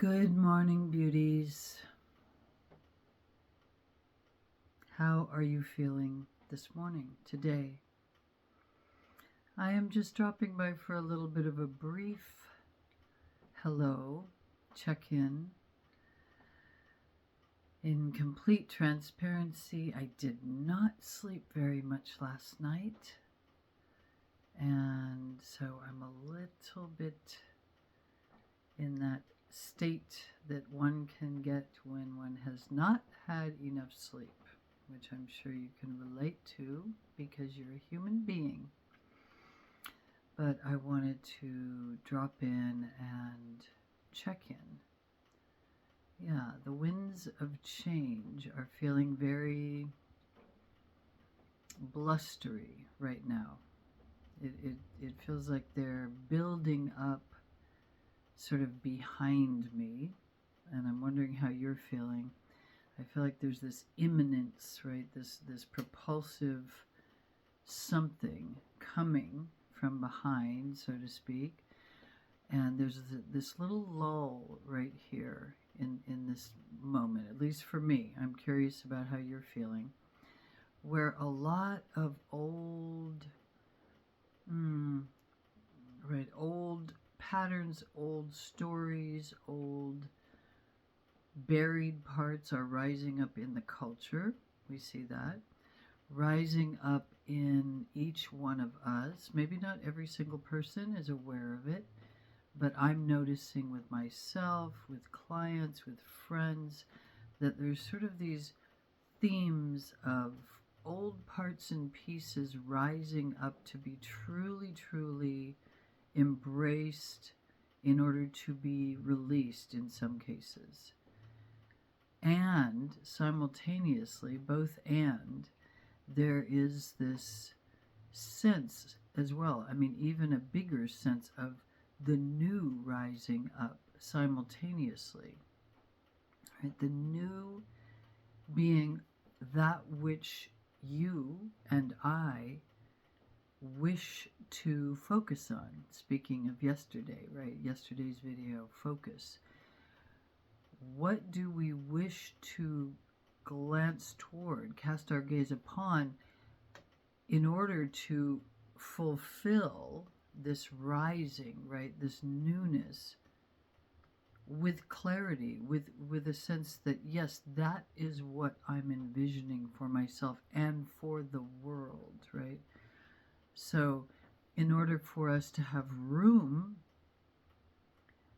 Good morning, beauties. How are you feeling this morning, today? I am just dropping by for a little bit of a brief hello, check-in. In complete transparency, I did not sleep very much last night, and so I'm a little bit in that state that one can get when one has not had enough sleep, which I'm sure you can relate to because you're a human being. But I wanted to drop in and check in. Yeah, the winds of change are feeling very blustery right now. It feels like they're building up sort of behind me, and I'm wondering how you're feeling. I feel like there's this imminence, right? This propulsive something coming from behind, so to speak. And there's this little lull right here in this moment, at least for me. I'm curious about how you're feeling, where a lot of old patterns, old stories, old buried parts are rising up in the culture. We see that rising up in each one of us. Maybe not every single person is aware of it, but I'm noticing with myself, with clients, with friends, that there's sort of these themes of old parts and pieces rising up to be truly, truly embraced in order to be released in some cases. And simultaneously, there is this sense as well, even a bigger sense of the new rising up simultaneously. Right? The new being that which you and I wish to focus on. Speaking of yesterday, right? Yesterday's video, focus. What do we wish to glance toward, cast our gaze upon, in order to fulfill this rising, right? This newness with clarity, with a sense that, yes, that is what I'm envisioning for myself and for the world, right? So in order for us to have room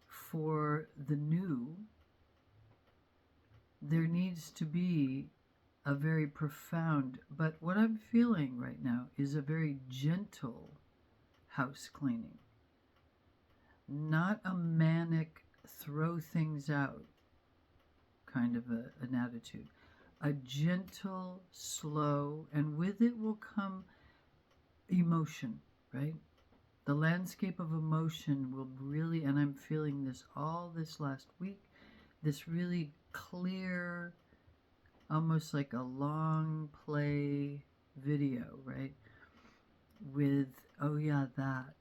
for the new, there needs to be a very profound, but what I'm feeling right now is a very gentle house cleaning. Not a manic, throw things out kind of an attitude. A gentle, slow, and with it will come emotion, right? The landscape of emotion will really, and I'm feeling this all this last week, this really clear, almost like a long play video, right? With, oh yeah, that.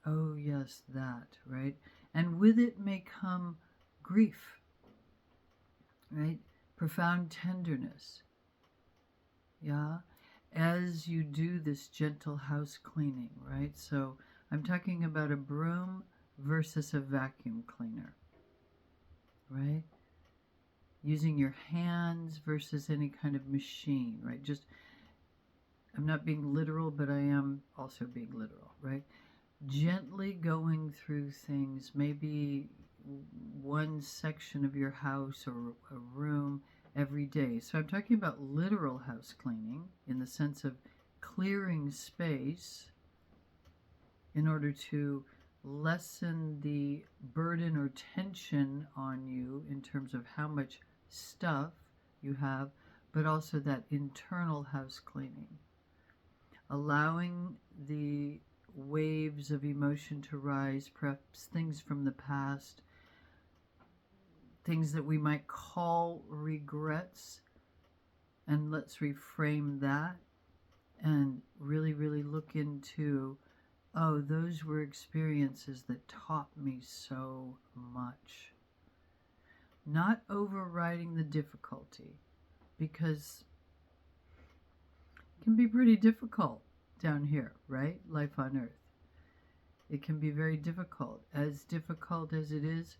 Oh yes, that, right? And with it may come grief, right? Profound tenderness. Yeah? As you do this gentle house cleaning, right? So I'm talking about a broom versus a vacuum cleaner, right? Using your hands versus any kind of machine, right? I'm not being literal, but I am also being literal, right? Gently going through things, maybe one section of your house or a room every day. So I'm talking about literal house cleaning in the sense of clearing space in order to lessen the burden or tension on you in terms of how much stuff you have, but also that internal house cleaning. Allowing the waves of emotion to rise, perhaps things from the past, things that we might call regrets, and let's reframe that and really, really look into, oh, those were experiences that taught me so much. not overriding the difficulty, because it can be pretty difficult down here, right? Life on Earth. It can be very difficult. As difficult as it is,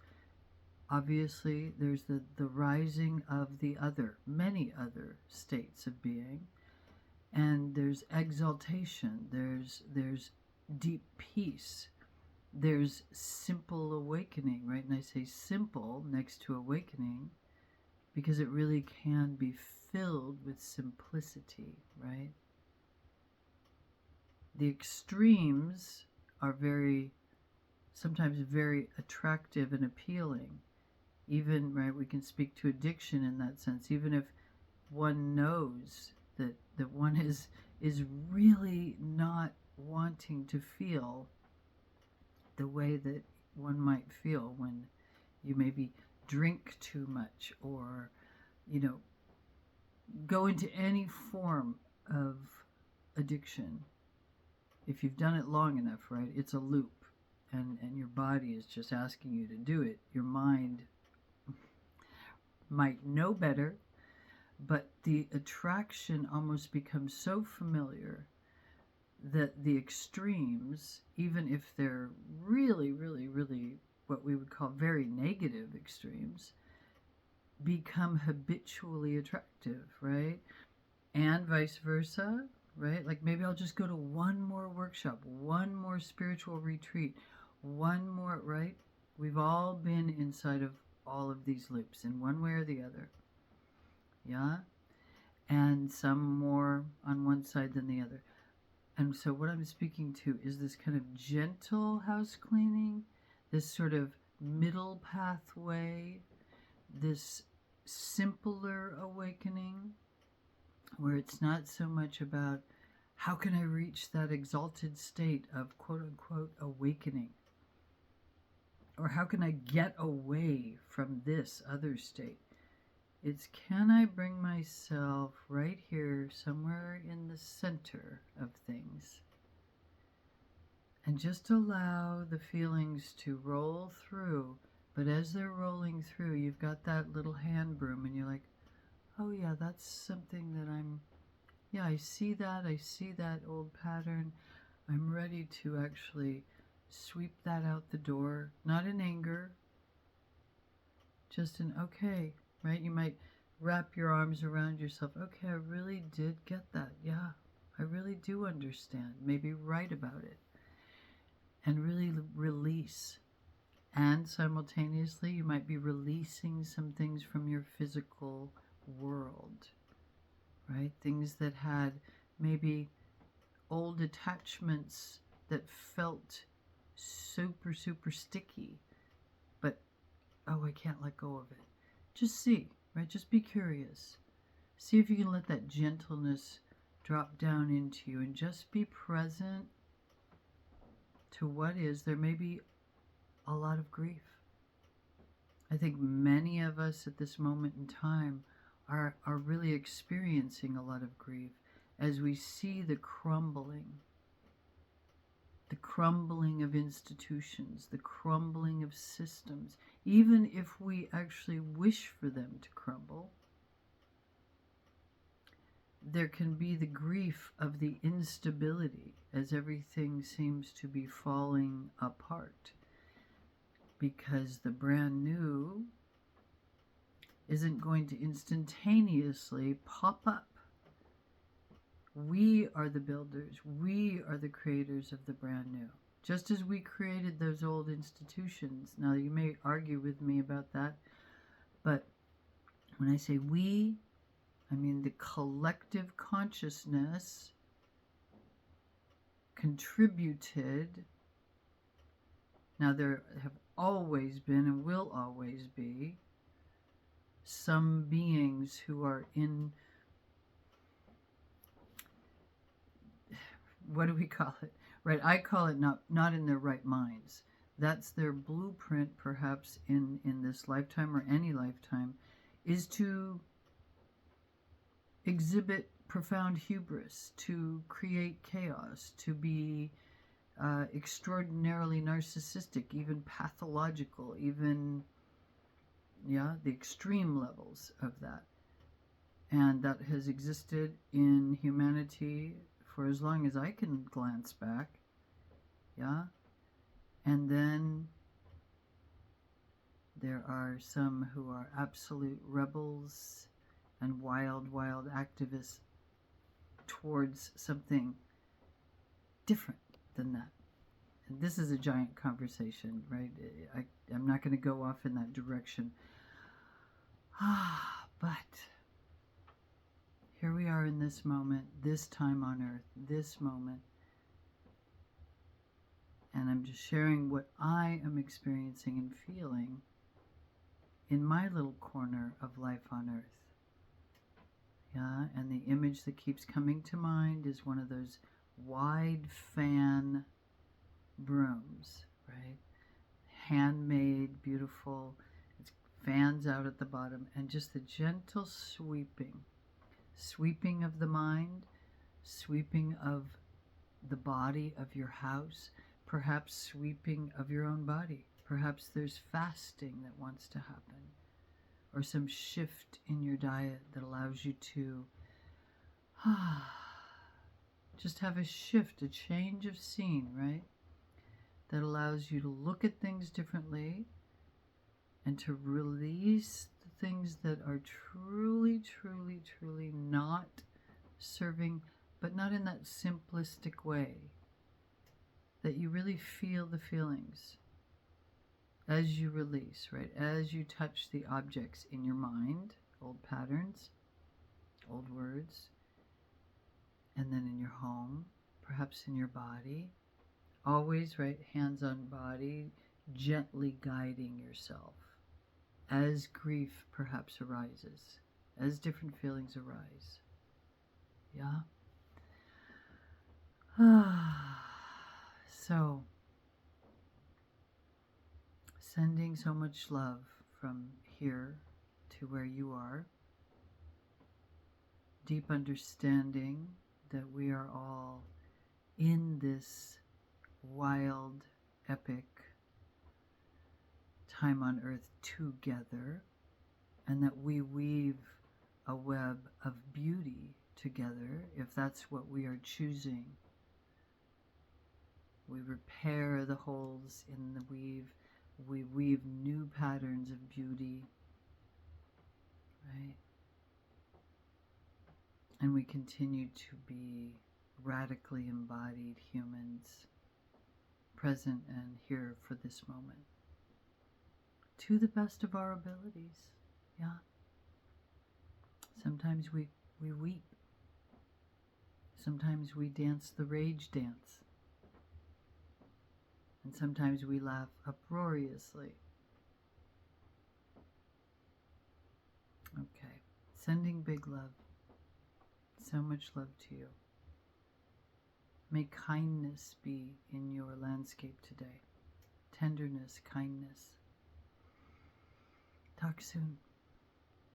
obviously, there's the rising of the other, many other states of being, and there's exaltation, there's deep peace, there's simple awakening, right? And I say simple next to awakening because it really can be filled with simplicity, right? The extremes are sometimes very attractive and appealing. Even, right, we can speak to addiction in that sense. Even if one knows that one is really not wanting to feel the way that one might feel when you maybe drink too much, or go into any form of addiction. If you've done it long enough, right, it's a loop, and your body is just asking you to do it. Your mind might know better, but the attraction almost becomes so familiar that the extremes, even if they're really, really, really what we would call very negative extremes, become habitually attractive, right? And vice versa, right? Like maybe I'll just go to one more workshop, one more spiritual retreat, one more, right? We've all been inside of all of these loops in one way or the other. Yeah? And some more on one side than the other. And so what I'm speaking to is this kind of gentle house cleaning, this sort of middle pathway, this simpler awakening, where it's not so much about how can I reach that exalted state of quote unquote awakening, or how can I get away from this other state. It's can I bring myself right here, somewhere in the center of things, and just allow the feelings to roll through. But as they're rolling through, you've got that little hand broom, and you're like, oh yeah, that's something that I see that old pattern. I'm ready to actually sweep that out the door, not in anger, just in okay. Right? You might wrap your arms around yourself. Okay, I really did get that. Yeah, I really do understand. Maybe write about it. And really release. And simultaneously, you might be releasing some things from your physical world. Right? Things that had maybe old attachments that felt super, super sticky. But, oh, I can't let go of it. Just see, right? Just be curious. See if you can let that gentleness drop down into you, and just be present to what is. There may be a lot of grief. I think many of us at this moment in time are really experiencing a lot of grief as we see the crumbling of institutions, the crumbling of systems, even if we actually wish for them to crumble. There can be the grief of the instability as everything seems to be falling apart, because the brand new isn't going to instantaneously pop up. We are the builders. We are the creators of the brand new. Just as we created those old institutions. Now, you may argue with me about that, but when I say we, I mean the collective consciousness contributed. Now, there have always been and will always be some beings who are in, what do we call it? Right, I call it not in their right minds. That's their blueprint, perhaps, in this lifetime or any lifetime, is to exhibit profound hubris, to create chaos, to be extraordinarily narcissistic, even pathological, even yeah, the extreme levels of that. And that has existed in humanity for as long as I can glance back, yeah. And then there are some who are absolute rebels and wild, wild activists towards something different than that. And this is a giant conversation, right? I'm not going to go off in that direction. But here we are in this moment, this time on earth, this moment. And I'm just sharing what I am experiencing and feeling in my little corner of life on earth. Yeah, and the image that keeps coming to mind is one of those wide fan brooms, right? Handmade, beautiful. It's fans out at the bottom, and just the gentle sweeping of the mind, sweeping of the body of your house, perhaps sweeping of your own body. Perhaps there's fasting that wants to happen, or some shift in your diet that allows you to just have a shift, a change of scene, right? That allows you to look at things differently and to release the things that are truly, truly, truly not serving, but not in that simplistic way, that you really feel the feelings as you release, right? As you touch the objects in your mind, old patterns, old words, and then in your home, perhaps in your body. Always, right, hands on body, gently guiding yourself as grief perhaps arises, as different feelings arise. Yeah? So, sending so much love from here to where you are. Deep understanding that we are all in this wild, epic time on earth together, and that we weave a web of beauty together if that's what we are choosing. We repair the holes in the weave. We weave new patterns of beauty, right? And we continue to be radically embodied humans, present and here for this moment, to the best of our abilities. Yeah. Sometimes we weep. Sometimes we dance the rage dance. And sometimes we laugh uproariously. Okay. Sending big love. So much love to you. May kindness be in your landscape today. Tenderness, kindness. Talk soon.